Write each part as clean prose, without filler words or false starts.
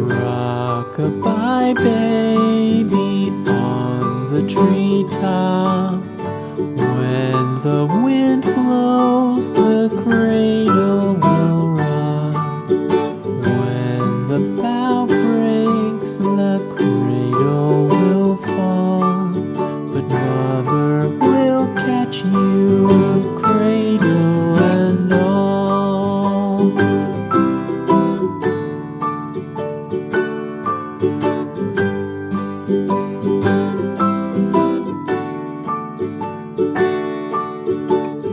Rock-a-bye baby on the treetop. When the wind blows, the cradle will rock. When the bough breaks, the cradle will fall. But mother will catch you, cradle and all.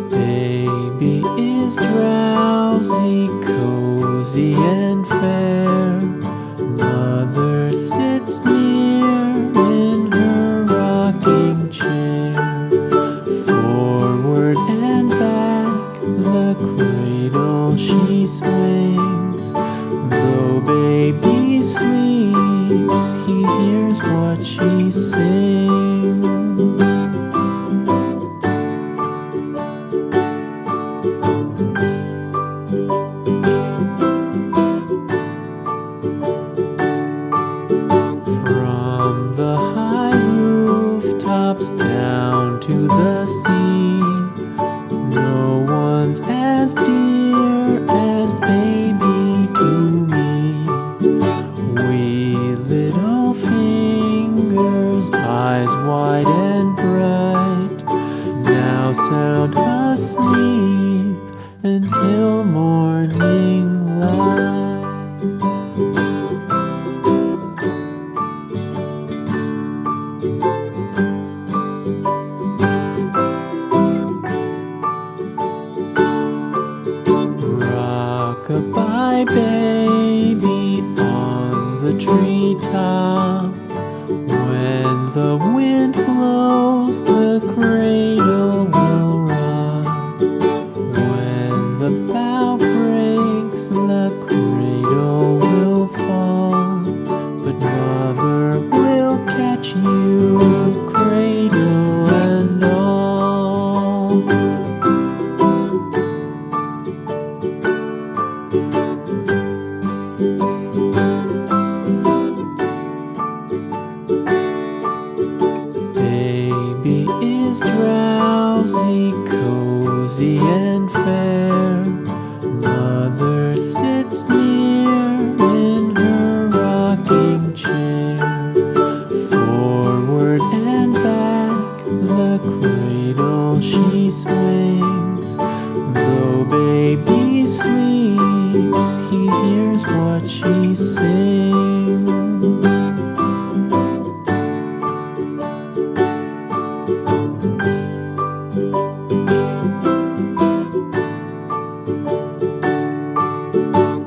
Baby is drowsy, cozy and fair. Mother sits near in her rocking chair. Forward and back, the cradle she swings. Though baby sleeps, he hears what she sings. From the high rooftops down to the sea, no one's as dear as baby to me. Wee little fingers, eyes wide and bright, now sound asleep until morning light. Rock-a-bye baby on the treetop. When the wind blows, the cradle will rock. When the bough breaks, the cradle will fall. But mother will catch you, cradle and all. Baby is drowsy, cozy and fair. Mother sits near in her rocking chair. Forward and back, the cradle she swings. Though baby sleeps, he hears what she sings.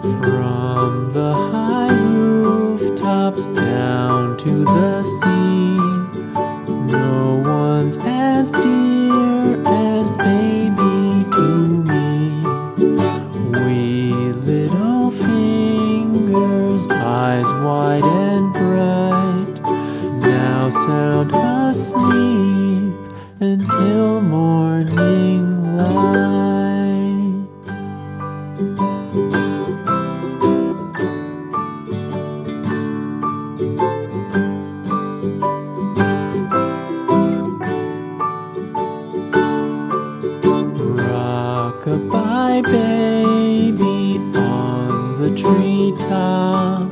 From the high rooftops down to the sea, no one's as dear as baby to me. Wee little fingers, eyes wide and bright, now sound asleep until morning light. Rock-a-bye baby on the treetop.